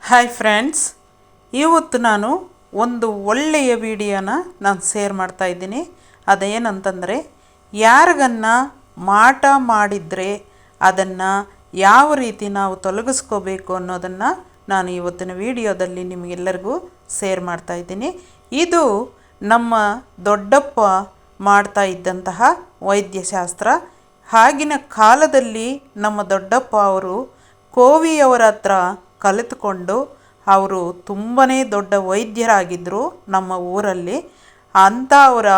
Hi friends, ಇವತ್ತು ನಾನು ಒಂದು ಒಳ್ಳೆಯ ವಿಡಿಯೋನ ಶೇರ್ ಮಾಡ್ತಾ ಇದ್ದೀನಿ. ಅದೇನಂತಂದರೆ, ಯಾರಿಗನ್ನ ಮಾಟ ಮಾಡಿದರೆ ಅದನ್ನು ಯಾವ ರೀತಿ ನಾವು ತೊಲಗಿಸ್ಕೋಬೇಕು ಅನ್ನೋದನ್ನು ನಾನು ಇವತ್ತಿನ ವಿಡಿಯೋದಲ್ಲಿ ನಿಮಗೆಲ್ಲರಿಗೂ ಶೇರ್ ಮಾಡ್ತಾ ಇದ್ದೀನಿ. ಇದು ನಮ್ಮ ದೊಡ್ಡಪ್ಪ ಮಾಡ್ತಾ ಇದ್ದಂತಹ ವೈದ್ಯಶಾಸ್ತ್ರ. ಆಗಿನ ಕಾಲದಲ್ಲಿ ನಮ್ಮ ದೊಡ್ಡಪ್ಪ ಅವರು ಕೋವಿಯವರ ಹತ್ರ ಕಲಿತುಕೊಂಡು ಅವರು ತುಂಬಾ ದೊಡ್ಡ ವೈದ್ಯರಾಗಿದ್ದರು ನಮ್ಮ ಊರಲ್ಲಿ. ಅಂಥವರ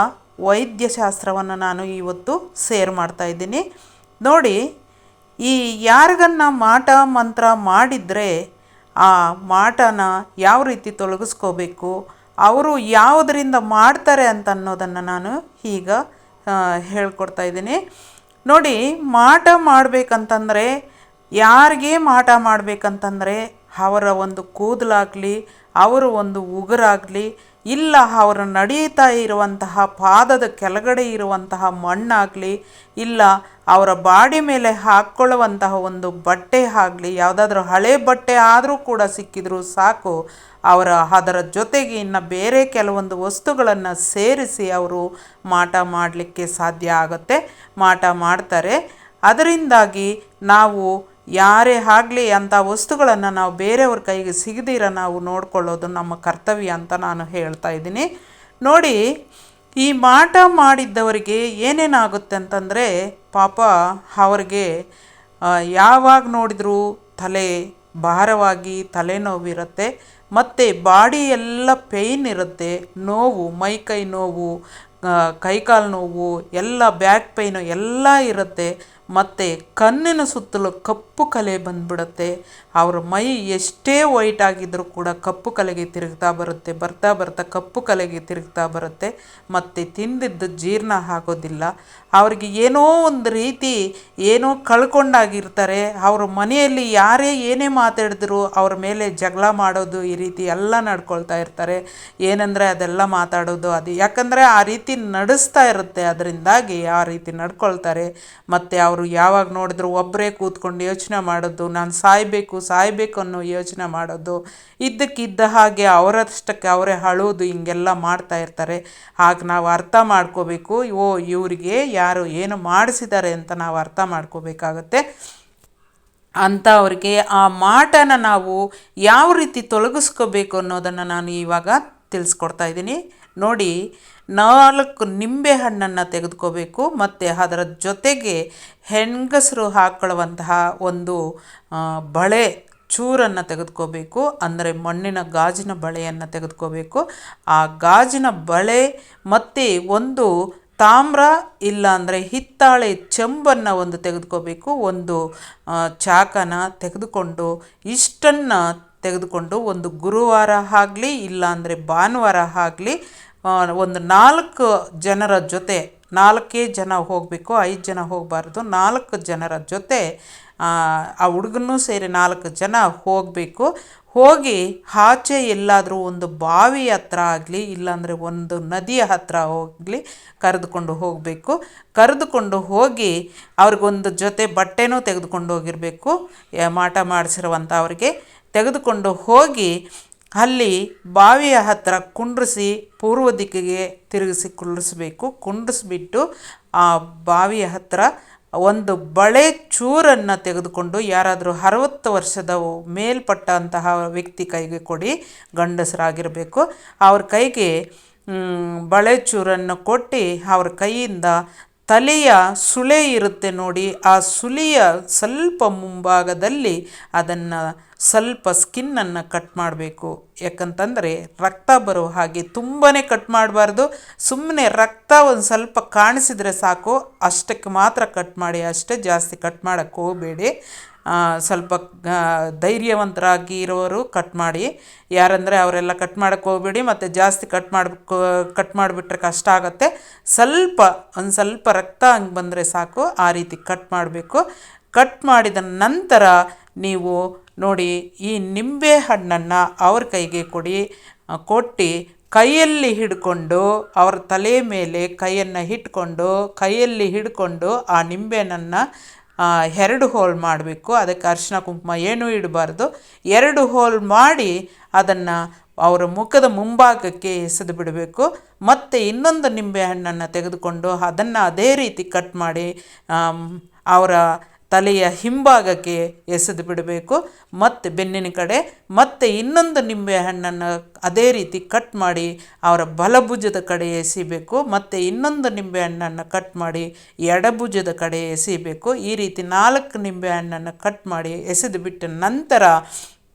ವೈದ್ಯಶಾಸ್ತ್ರವನ್ನು ನಾನು ಇವತ್ತು ಶೇರ್ ಮಾಡ್ತಾ ಇದ್ದೀನಿ. ನೋಡಿ, ಈ ಯಾರಿಗನ್ನ ಮಾಟ ಮಂತ್ರ ಮಾಡಿದರೆ ಆ ಮಾಟನ ಯಾವ ರೀತಿ ತೊಲಗಿಸ್ಕೋಬೇಕು, ಅವರು ಯಾವುದರಿಂದ ಮಾಡ್ತಾರೆ ಅಂತ ಅನ್ನೋದನ್ನು ನಾನು ಈಗ ಹೇಳ್ಕೊಡ್ತಾ ಇದ್ದೀನಿ. ನೋಡಿ, ಮಾಟ ಮಾಡಬೇಕಂತಂದರೆ, ಯಾರಿಗೆ ಮಾಟ ಮಾಡಬೇಕಂತಂದರೆ ಅವರ ಒಂದು ಕೂದಲಾಗಲಿ, ಅವರ ಒಂದು ಉಗುರಾಗಲಿ, ಇಲ್ಲ ಅವರ ನಡೀತಾ ಇರುವಂತಹ ಪಾದದ ಕೆಳಗಡೆ ಇರುವಂತಹ ಮಣ್ಣಾಗಲಿ, ಇಲ್ಲ ಅವರ ಬಾಡಿ ಮೇಲೆ ಹಾಕ್ಕೊಳ್ಳುವಂತಹ ಒಂದು ಬಟ್ಟೆ ಆಗಲಿ, ಯಾವುದಾದ್ರೂ ಹಳೆ ಬಟ್ಟೆ ಆದರೂ ಕೂಡ ಸಿಕ್ಕಿದರೂ ಸಾಕು, ಅದರ ಜೊತೆಗೆ ಇನ್ನು ಬೇರೆ ಕೆಲವೊಂದು ವಸ್ತುಗಳನ್ನು ಸೇರಿಸಿ ಅವರು ಮಾಟ ಮಾಡಲಿಕ್ಕೆ ಸಾಧ್ಯ ಆಗುತ್ತೆ, ಮಾಟ ಮಾಡ್ತಾರೆ. ಅದರಿಂದಾಗಿ ನಾವು ಯಾರೇ ಆಗಲಿ ಅಂಥ ವಸ್ತುಗಳನ್ನು ನಾವು ಬೇರೆಯವ್ರ ಕೈಗೆ ಸಿಗದಿರ ನಾವು ನೋಡ್ಕೊಳ್ಳೋದು ನಮ್ಮ ಕರ್ತವ್ಯ ಅಂತ ನಾನು ಹೇಳ್ತಾ ಇದ್ದೀನಿ. ನೋಡಿ, ಈ ಮಾಟ ಮಾಡಿದ್ದವರಿಗೆ ಏನೇನಾಗುತ್ತೆ ಅಂತಂದರೆ, ಪಾಪ ಅವ್ರಿಗೆ ಯಾವಾಗ ನೋಡಿದರೂ ತಲೆ ಭಾರವಾಗಿ ತಲೆನೋವಿರುತ್ತೆ, ಮತ್ತು ಬಾಡಿ ಎಲ್ಲ ಪೇಯ್ನ್ ಇರುತ್ತೆ, ನೋವು, ಮೈಕೈ ನೋವು, ಕೈಕಾಲು ನೋವು, ಎಲ್ಲ ಬ್ಯಾಕ್ ಪೇಯ್ನು ಎಲ್ಲ ಇರುತ್ತೆ. ಮತ್ತು ಕಣ್ಣಿನ ಸುತ್ತಲೂ ಕಪ್ಪು ಕಲೆ ಬಂದ್ಬಿಡುತ್ತೆ. ಅವ್ರ ಮೈ ಎಷ್ಟೇ ವೈಟ್ ಆಗಿದ್ದರೂ ಕೂಡ ಕಪ್ಪು ಕಲೆಗೆ ತಿರುಗ್ತಾ ಬರುತ್ತೆ, ಬರ್ತಾ ಬರ್ತಾ ಕಪ್ಪು ಕಲೆಗೆ ತಿರುಗ್ತಾ ಬರುತ್ತೆ. ಮತ್ತು ತಿಂದಿದ್ದು ಜೀರ್ಣ ಆಗೋದಿಲ್ಲ. ಅವ್ರಿಗೆ ಏನೋ ಒಂದು ರೀತಿ ಏನೋ ಕಳ್ಕೊಂಡಾಗಿರ್ತಾರೆ. ಅವ್ರ ಮನೆಯಲ್ಲಿ ಯಾರೇ ಏನೇ ಮಾತಾಡಿದ್ರು ಅವ್ರ ಮೇಲೆ ಜಗಳ ಮಾಡೋದು, ಈ ರೀತಿ ಎಲ್ಲ ನಡ್ಕೊಳ್ತಾ ಇರ್ತಾರೆ. ಏನಂದರೆ ಅದೆಲ್ಲ ಮಾತಾಡೋದು, ಅದು ಯಾಕಂದರೆ ಆ ರೀತಿ ನಡೆಸ್ತಾ ಇರುತ್ತೆ, ಅದರಿಂದಾಗಿ ಆ ರೀತಿ ನಡ್ಕೊಳ್ತಾರೆ. ಮತ್ತು ಅವರು ಯಾವಾಗ ನೋಡಿದ್ರು ಒಬ್ಬರೇ ಕೂತ್ಕೊಂಡು ಯೋಚನೆ ಮಾಡೋದು, ನಾನು ಸಾಯಬೇಕು ಅನ್ನೋ ಯೋಚನೆ ಮಾಡೋದು, ಇದ್ದಕ್ಕಿದ್ದ ಹಾಗೆ ಅವರಷ್ಟಕ್ಕೆ ಅವರೇ ಅಳೋದು, ಹಿಂಗೆಲ್ಲ ಮಾಡ್ತಾ ಇರ್ತಾರೆ. ಆಗ ನಾವು ಅರ್ಥ ಮಾಡ್ಕೋಬೇಕು, ಇವರಿಗೆ ಯಾರು ಏನು ಮಾಡಿಸಿದ್ದಾರೆ ಅಂತ ನಾವು ಅರ್ಥ ಮಾಡ್ಕೋಬೇಕಾಗತ್ತೆ. ಅಂಥವ್ರಿಗೆ ಆ ಮಾಟನ ನಾವು ಯಾವ ರೀತಿ ತೊಲಗಿಸ್ಕೋಬೇಕು ಅನ್ನೋದನ್ನು ನಾನು ಇವಾಗ ತಿಳಿಸ್ಕೊಡ್ತಾ ಇದ್ದೀನಿ. ನೋಡಿ, 4 ನಿಂಬೆ ಹಣ್ಣನ್ನು ತೆಗೆದುಕೋಬೇಕು, ಮತ್ತು ಅದರ ಜೊತೆಗೆ ಹೆಂಗಸರು ಹಾಕ್ಕೊಳ್ಳುವಂತಹ ಒಂದು ಬಳೆ ಚೂರನ್ನು ತೆಗೆದುಕೋಬೇಕು. ಅಂದರೆ ಮಣ್ಣಿನ ಗಾಜಿನ ಬಳೆಯನ್ನು ತೆಗೆದುಕೋಬೇಕು. ಆ ಗಾಜಿನ ಬಳೆ ಮತ್ತು ಒಂದು ತಾಮ್ರ ಇಲ್ಲ ಅಂದರೆ ಹಿತ್ತಾಳೆ ಚೆಂಬನ್ನು ಒಂದು ತೆಗೆದುಕೋಬೇಕು. ಒಂದು ಚಾಕನ ತೆಗೆದುಕೊಂಡು ಇಷ್ಟನ್ನು ತೆಗೆದುಕೊಂಡು ಒಂದು ಗುರುವಾರ ಆಗಲಿ ಇಲ್ಲ ಅಂದರೆ ಭಾನುವಾರ ಆಗಲಿ ಒಂದು 4 ಜನರ ಜೊತೆ, 4 ಜನ ಹೋಗಬೇಕು, 5 ಜನ ಹೋಗಬಾರ್ದು, 4 ಜನರ ಜೊತೆ ಆ ಹುಡುಗನೂ ಸೇರಿ 4 ಜನ ಹೋಗಬೇಕು. ಹೋಗಿ ಆಚೆ ಎಲ್ಲಾದರೂ ಒಂದು ಬಾವಿ ಹತ್ರ ಆಗಲಿ ಇಲ್ಲಾಂದರೆ ಒಂದು ನದಿಯ ಹತ್ರ ಹೋಗಲಿ ಕರೆದುಕೊಂಡು ಹೋಗಬೇಕು. ಕರೆದುಕೊಂಡು ಹೋಗಿ ಅವ್ರಿಗೊಂದು ಜೊತೆ ಬಟ್ಟೆನೂ ತೆಗೆದುಕೊಂಡು ಹೋಗಿರಬೇಕು. ಮಾಟ ಮಾಡಿಸಿರುವಂಥ ಅವ್ರಿಗೆ ತೆಗೆದುಕೊಂಡು ಹೋಗಿ ಅಲ್ಲಿ ಬಾವಿಯ ಹತ್ತಿರ ಕುಂಡ್ರಿಸಿ ಪೂರ್ವ ದಿಕ್ಕಿಗೆ ತಿರುಗಿಸಿ ಕುಂಡ್ರಿಸ್ಬೇಕು. ಕುಂಡ್ರಿಸ್ಬಿಟ್ಟು ಆ ಬಾವಿಯ ಹತ್ತಿರ ಒಂದು ಬಳೆ ಚೂರನ್ನು ತೆಗೆದುಕೊಂಡು ಯಾರಾದರೂ 60 ವರ್ಷದ ಮೇಲ್ಪಟ್ಟಂತಹ ವ್ಯಕ್ತಿ ಕೈಗೆ ಕೊಡಿ, ಗಂಡಸರಾಗಿರಬೇಕು. ಅವ್ರ ಕೈಗೆ ಬಳೆ ಚೂರನ್ನು ಕೊಟ್ಟು ಅವ್ರ ಕೈಯಿಂದ ತಲೆಯ ಸುಳೆ ಇರುತ್ತೆ ನೋಡಿ, ಆ ಸುಳಿಯ ಸ್ವಲ್ಪ ಮುಂಭಾಗದಲ್ಲಿ ಅದನ್ನು ಸ್ವಲ್ಪ ಸ್ಕಿನ್ನನ್ನು ಕಟ್ ಮಾಡಬೇಕು. ಯಾಕಂತಂದರೆ ರಕ್ತ ಬರೋ ಹಾಗೆ ತುಂಬಾ ಕಟ್ ಮಾಡಬಾರ್ದು. ಸುಮ್ಮನೆ ರಕ್ತ ಒಂದು ಸ್ವಲ್ಪ ಕಾಣಿಸಿದರೆ ಸಾಕು, ಅಷ್ಟಕ್ಕೆ ಮಾತ್ರ ಕಟ್ ಮಾಡಿ, ಅಷ್ಟೇ, ಜಾಸ್ತಿ ಕಟ್ ಮಾಡೋಕ್ಕೆ ಹೋಗಬೇಡಿ. ಸ್ವಲ್ಪ ಧೈರ್ಯವಂತರಾಗಿ ಇರೋರು ಕಟ್ ಮಾಡಿ, ಯಾರಂದರೆ ಅವರೆಲ್ಲ ಕಟ್ ಮಾಡೋಕ್ಕೆ ಹೋಗಬೇಡಿ. ಮತ್ತು ಜಾಸ್ತಿ ಕಟ್ ಮಾಡಿಬಿಟ್ರೆ ಕಷ್ಟ ಆಗುತ್ತೆ. ಒಂದು ಸ್ವಲ್ಪ ರಕ್ತ ಹಂಗೆ ಬಂದರೆ ಸಾಕು, ಆ ರೀತಿ ಕಟ್ ಮಾಡಬೇಕು. ಕಟ್ ಮಾಡಿದ ನಂತರ ನೀವು ನೋಡಿ, ಈ ನಿಂಬೆ ಹಣ್ಣನ್ನು ಅವ್ರ ಕೈಗೆ ಕೊಟ್ಟು ಕೈಯಲ್ಲಿ ಹಿಡ್ಕೊಂಡು, ಅವ್ರ ತಲೆ ಮೇಲೆ ಕೈಯನ್ನು ಇಟ್ಕೊಂಡು ಕೈಯಲ್ಲಿ ಹಿಡ್ಕೊಂಡು ಆ ನಿಂಬೆಹಣ್ಣನ್ನು 2 ಹೋಲ್ ಮಾಡಬೇಕು. ಅದಕ್ಕೆ ಅರಿಶಿನ ಕುಂಕುಮ ಏನೂ ಇಡಬಾರ್ದು. 2 ಹೋಲ್ ಮಾಡಿ ಅದನ್ನು ಅವರ ಮುಖದ ಮುಂಭಾಗಕ್ಕೆ ಎಸೆದು ಬಿಡಬೇಕು. ಮತ್ತು ಇನ್ನೊಂದು ನಿಂಬೆಹಣ್ಣನ್ನು ತೆಗೆದುಕೊಂಡು ಅದನ್ನು ಅದೇ ರೀತಿ ಕಟ್ ಮಾಡಿ ಅವರ ತಲೆಯ ಹಿಂಭಾಗಕ್ಕೆ ಎಸೆದು ಬಿಡಬೇಕು. ಮತ್ತು ಬೆನ್ನಿನ ಕಡೆ ಮತ್ತು ಇನ್ನೊಂದು ನಿಂಬೆಹಣ್ಣನ್ನು ಅದೇ ರೀತಿ ಕಟ್ ಮಾಡಿ ಅವರ ಬಲಭುಜದ ಕಡೆ ಎಸಿಬೇಕು. ಮತ್ತು ಇನ್ನೊಂದು ನಿಂಬೆಹಣ್ಣನ್ನು ಕಟ್ ಮಾಡಿ ಎಡಭುಜದ ಕಡೆ ಎಸಿಬೇಕು. ಈ ರೀತಿ 4 ನಿಂಬೆಹಣ್ಣನ್ನು ಕಟ್ ಮಾಡಿ ಎಸೆದು ಬಿಟ್ಟ ನಂತರ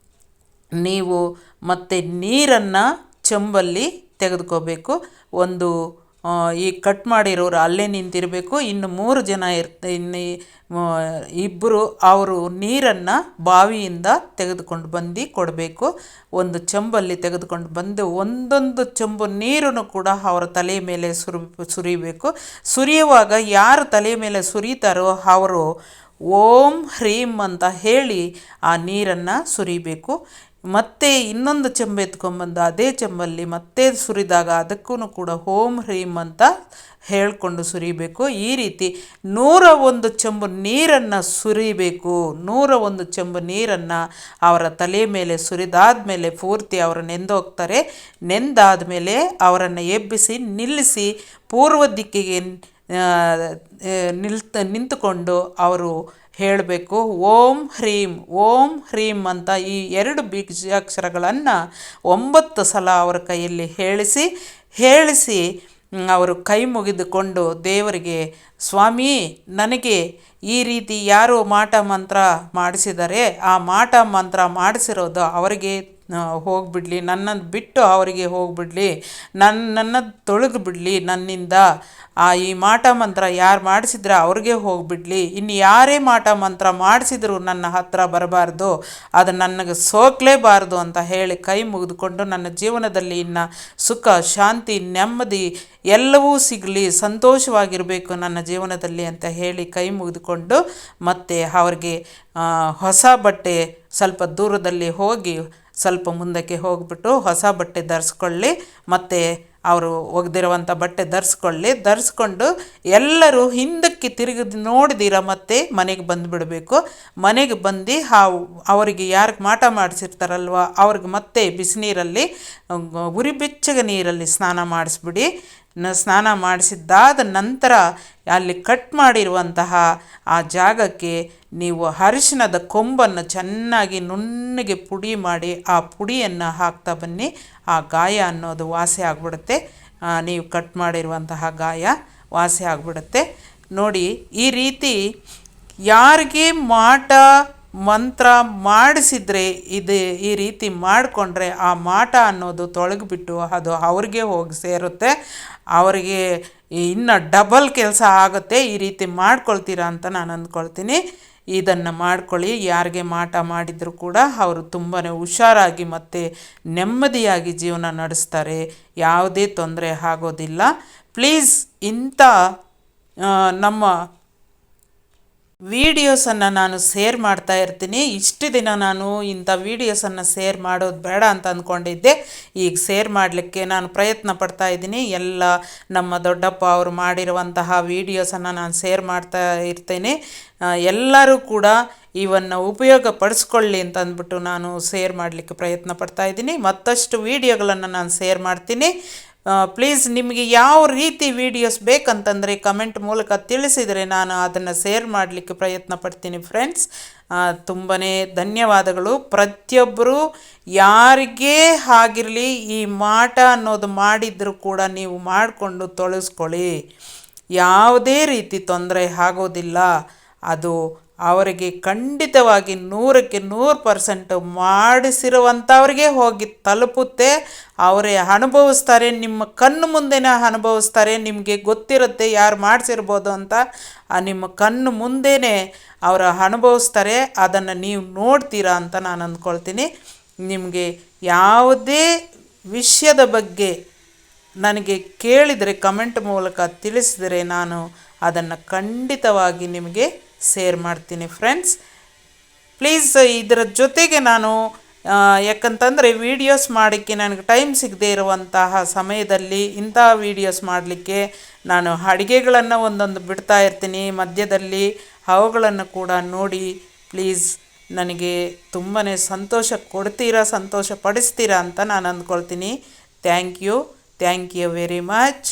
ನೀವು ಮತ್ತೆ ನೀರನ್ನು ಚೆಂಬಲ್ಲಿ ತೆಗೆದುಕೋಬೇಕು. ಒಂದು ಈ ಕಟ್ ಮಾಡಿರೋರು ಅಲ್ಲೇ ನಿಂತಿರಬೇಕು. ಇನ್ನು 3 ಜನ ಇನ್ನು ಇಬ್ಬರು ಅವರು ನೀರನ್ನು ಬಾವಿಯಿಂದ ತೆಗೆದುಕೊಂಡು ಬಂದು ಕೊಡಬೇಕು. ಒಂದು ಚೆಂಬಲ್ಲಿ ತೆಗೆದುಕೊಂಡು ಬಂದು ಒಂದೊಂದು ಚೆಂಬು ನೀರನ್ನು ಕೂಡ ಅವರ ತಲೆಯ ಮೇಲೆ ಸುರಿಬೇಕು. ಸುರಿಯುವಾಗ ಯಾರು ತಲೆಯ ಮೇಲೆ ಸುರಿತಾರೋ ಅವರು ಓಂ ಹ್ರೀಂ ಅಂತ ಹೇಳಿ ಆ ನೀರನ್ನು ಸುರಿಬೇಕು. ಮತ್ತೆ ಇನ್ನೊಂದು ಚೆಂಬು ಎತ್ಕೊಂಡ್ಬಂದು ಅದೇ ಚೆಂಬಲ್ಲಿ ಮತ್ತೆ ಸುರಿದಾಗ ಅದಕ್ಕೂ ಕೂಡ ಓಂ ಹ್ರೀಂ ಅಂತ ಹೇಳಿಕೊಂಡು ಸುರಿಬೇಕು. ಈ ರೀತಿ 101 ಚೆಂಬು ನೀರನ್ನು ಸುರಿಬೇಕು. 101 ಚೆಂಬು ನೀರನ್ನು ಅವರ ತಲೆ ಮೇಲೆ ಸುರಿದಾದ ಮೇಲೆ ಪೂರ್ತಿ ಅವರು ನೆಂದೋಗ್ತಾರೆ. ನೆಂದಾದ ಮೇಲೆ ಅವರನ್ನು ಎಬ್ಬಿಸಿ ನಿಲ್ಲಿಸಿ ಪೂರ್ವ ದಿಕ್ಕಿಗೆ ನಿಂತುಕೊಂಡು ಅವರು ಹೇಳಬೇಕು ಓಂ ಹ್ರೀಂ ಅಂತ. ಈ 2 ಬೀಜಾಕ್ಷರಗಳನ್ನು 9 ಸಲ ಅವರ ಕೈಯಲ್ಲಿ ಹೇಳಿಸಿ ಅವರು ಕೈ ಮುಗಿದುಕೊಂಡು ದೇವರಿಗೆ, ಸ್ವಾಮಿ, ನನಗೆ ಈ ರೀತಿ ಯಾರು ಮಾಟ ಮಂತ್ರ ಮಾಡಿಸಿದರೆ ಆ ಮಾಟ ಮಂತ್ರ ಮಾಡಿಸಿರೋದು ಅವರಿಗೆ ಹೋಗಿಬಿಡಲಿ, ನನ್ನನ್ನು ಬಿಟ್ಟು ಅವರಿಗೆ ಹೋಗಿಬಿಡಲಿ, ನನ್ನ ತೊಳಗಿಬಿಡಲಿ ನನ್ನಿಂದ. ಈ ಮಾಟ ಮಂತ್ರ ಯಾರು ಮಾಡಿಸಿದ್ರೆ ಅವ್ರಿಗೆ ಹೋಗಿಬಿಡಲಿ. ಇನ್ನು ಯಾರೇ ಮಾಟ ಮಂತ್ರ ಮಾಡಿಸಿದ್ರು ನನ್ನ ಹತ್ರ ಬರಬಾರ್ದು, ಅದು ನನಗೆ ಸೋಕಲೇಬಾರ್ದು ಅಂತ ಹೇಳಿ ಕೈ ಮುಗಿದುಕೊಂಡು ನನ್ನ ಜೀವನದಲ್ಲಿ ಇನ್ನು ಸುಖ, ಶಾಂತಿ, ನೆಮ್ಮದಿ ಎಲ್ಲವೂ ಸಿಗಲಿ, ಸಂತೋಷವಾಗಿರಬೇಕು ನನ್ನ ಜೀವನದಲ್ಲಿ ಅಂತ ಹೇಳಿ ಕೈ ಮುಗಿದುಕೊಂಡು ಮತ್ತೆ ಅವ್ರಿಗೆ ಹೊಸ ಬಟ್ಟೆ ಸ್ವಲ್ಪ ದೂರದಲ್ಲಿ ಹೋಗಿ ಸ್ವಲ್ಪ ಮುಂದಕ್ಕೆ ಹೋಗಿಬಿಟ್ಟು ಹೊಸ ಬಟ್ಟೆ ಧರಿಸ್ಕೊಳ್ಳಿ. ಮತ್ತು ಅವರು ಒಗೆದಿರುವಂಥ ಬಟ್ಟೆ ಧರಿಸ್ಕೊಂಡು ಎಲ್ಲರೂ ಹಿಂದಕ್ಕೆ ತಿರುಗಿ ನೋಡಿದಿರ ಮತ್ತೆ ಮನೆಗೆ ಬಂದುಬಿಡಬೇಕು. ಮನೆಗೆ ಬಂದು ಅವರಿಗೆ ಯಾರಿಗೆ ಮಾಟ ಮಾಡಿಸಿರ್ತಾರಲ್ವ ಅವ್ರಿಗೆ ಮತ್ತೆ ಬಿಸಿನೀರಲ್ಲಿ ಉರಿ ಬೆಚ್ಚಗೆ ನೀರಲ್ಲಿ ಸ್ನಾನ ಮಾಡಿಸ್ಬಿಡಿ. ಸ್ನಾನ ಮಾಡಿಸಿದ್ದಾದ ನಂತರ ಅಲ್ಲಿ ಕಟ್ ಮಾಡಿರುವಂತಹ ಆ ಜಾಗಕ್ಕೆ ನೀವು ಅರಿಶಿಣದ ಕೊಂಬನ್ನು ಚೆನ್ನಾಗಿ ನುಣ್ಣಗೆ ಪುಡಿ ಮಾಡಿ ಆ ಪುಡಿಯನ್ನು ಹಾಕ್ತಾ ಬನ್ನಿ. ಆ ಗಾಯ ಅನ್ನೋದು ವಾಸಿ ಆಗಿಬಿಡುತ್ತೆ. ನೀವು ಕಟ್ ಮಾಡಿರುವಂತಹ ಗಾಯ ವಾಸಿ ಆಗಿಬಿಡುತ್ತೆ. ನೋಡಿ, ಈ ರೀತಿ ಯಾರಿಗೆ ಮಾಟ ಮಂತ್ರ ಮಾಡಿಸಿದರೆ ಈ ರೀತಿ ಮಾಡಿಕೊಂಡ್ರೆ ಆ ಮಾಟ ಅನ್ನೋದು ತೊಳಗಿಬಿಟ್ಟು ಅದು ಅವ್ರಿಗೆ ಹೋಗಿ ಸೇರುತ್ತೆ. ಅವರಿಗೆ ಇನ್ನು ಡಬಲ್ ಕೆಲಸ ಆಗುತ್ತೆ. ಈ ರೀತಿ ಮಾಡ್ಕೊಳ್ತೀರಾ ಅಂತ ನಾನು ಅಂದ್ಕೊಳ್ತೀನಿ. ಇದನ್ನು ಮಾಡ್ಕೊಳ್ಳಿ. ಯಾರಿಗೆ ಮಾಟ ಮಾಡಿದರೂ ಕೂಡ ಅವರು ತುಂಬಾ ಹುಷಾರಾಗಿ ಮತ್ತು ನೆಮ್ಮದಿಯಾಗಿ ಜೀವನ ನಡೆಸ್ತಾರೆ. ಯಾವುದೇ ತೊಂದರೆ ಆಗೋದಿಲ್ಲ. ಪ್ಲೀಸ್ ಇಂಥ ನಮ್ಮ ವೀಡಿಯೋಸನ್ನು ನಾನು ಶೇರ್ ಮಾಡ್ತಾ ಇರ್ತೀನಿ. ಇಷ್ಟು ದಿನ ನಾನು ಇಂಥ ವೀಡಿಯೋಸನ್ನು ಶೇರ್ ಮಾಡೋದು ಬೇಡ ಅಂತ ಅಂದ್ಕೊಂಡಿದ್ದೆ. ಈಗ ಶೇರ್ ಮಾಡಲಿಕ್ಕೆ ನಾನು ಪ್ರಯತ್ನ ಪಡ್ತಾ ಇದ್ದೀನಿ. ಎಲ್ಲ ನಮ್ಮ ದೊಡ್ಡಪ್ಪ ಅವರು ಮಾಡಿರುವಂತಹ ವೀಡಿಯೋಸನ್ನು ನಾನು ಶೇರ್ ಮಾಡ್ತಾ ಇರ್ತೇನೆ. ಎಲ್ಲರೂ ಕೂಡ ಇವನ್ನು ಉಪಯೋಗ ಪಡಿಸ್ಕೊಳ್ಳಿ ಅಂತ ಅಂದ್ಬಿಟ್ಟು ನಾನು ಶೇರ್ ಮಾಡಲಿಕ್ಕೆ ಪ್ರಯತ್ನ ಪಡ್ತಾ ಇದ್ದೀನಿ. ಮತ್ತಷ್ಟು ವೀಡಿಯೋಗಳನ್ನು ನಾನು ಶೇರ್ ಮಾಡ್ತೀನಿ. ಪ್ಲೀಸ್ ನಿಮಗೆ ಯಾವ ರೀತಿ ವೀಡಿಯೋಸ್ ಬೇಕಂತಂದರೆ ಕಮೆಂಟ್ ಮೂಲಕ ತಿಳಿಸಿದರೆ ನಾನು ಅದನ್ನು ಶೇರ್ ಮಾಡಲಿಕ್ಕೆ ಪ್ರಯತ್ನ ಪಡ್ತೀನಿ ಫ್ರೆಂಡ್ಸ್. ತುಂಬಾ ಧನ್ಯವಾದಗಳು. ಪ್ರತಿಯೊಬ್ಬರು ಯಾರಿಗೇ ಆಗಿರಲಿ ಈ ಮಾಟ ಅನ್ನೋದು ಮಾಡಿದರೂ ಕೂಡ ನೀವು ಮಾಡಿಕೊಂಡು ತೊಳಸ್ಕೊಳ್ಳಿ. ಯಾವುದೇ ರೀತಿ ತೊಂದರೆ ಆಗೋದಿಲ್ಲ. ಅದು ಅವರಿಗೆ ಖಂಡಿತವಾಗಿ 100ಕ್ಕೆ 100% ಮಾಡಿಸಿರುವಂಥವ್ರಿಗೆ ಹೋಗಿ ತಲುಪುತ್ತೆ. ಅವರೇ ಅನುಭವಿಸ್ತಾರೆ. ನಿಮ್ಮ ಕಣ್ಣು ಮುಂದೆನೇ ಅನುಭವಿಸ್ತಾರೆ. ನಿಮಗೆ ಗೊತ್ತಿರುತ್ತೆ ಯಾರು ಮಾಡಿಸಿರ್ಬೋದು ಅಂತ. ನಿಮ್ಮ ಕಣ್ಣು ಮುಂದೆನೇ ಅವರು ಅನುಭವಿಸ್ತಾರೆ. ಅದನ್ನು ನೀವು ನೋಡ್ತೀರಾ ಅಂತ ನಾನು ಅಂದ್ಕೊಳ್ತೀನಿ. ನಿಮಗೆ ಯಾವುದೇ ವಿಷಯದ ಬಗ್ಗೆ ನನಗೆ ಕೇಳಿದರೆ ಕಮೆಂಟ್ ಮೂಲಕ ತಿಳಿಸಿದರೆ ನಾನು ಅದನ್ನು ಖಂಡಿತವಾಗಿ ನಿಮಗೆ ಶೇರ್ ಮಾಡ್ತೀನಿ ಫ್ರೆಂಡ್ಸ್. ಪ್ಲೀಸ್ ಇದರ ಜೊತೆಗೆ ನಾನು ಯಾಕಂತಂದರೆ ವೀಡಿಯೋಸ್ ಮಾಡೋಕ್ಕೆ ನನಗೆ ಟೈಮ್ ಸಿಗದೇ ಇರುವಂತಹ ಸಮಯದಲ್ಲಿ ಇಂಥ ವೀಡಿಯೋಸ್ ಮಾಡಲಿಕ್ಕೆ ನಾನು ಅಡುಗೆಗಳನ್ನು ಒಂದೊಂದು ಬಿಡ್ತಾ ಇರ್ತೀನಿ ಮಧ್ಯದಲ್ಲಿ. ಅವುಗಳನ್ನು ಕೂಡ ನೋಡಿ ಪ್ಲೀಸ್ ನನಗೆ ತುಂಬಾ ಸಂತೋಷ ಕೊಡ್ತೀರಾ, ಸಂತೋಷ ಪಡಿಸ್ತೀರಾ ಅಂತ ನಾನು ಅಂದ್ಕೊಳ್ತೀನಿ. Thank you very much.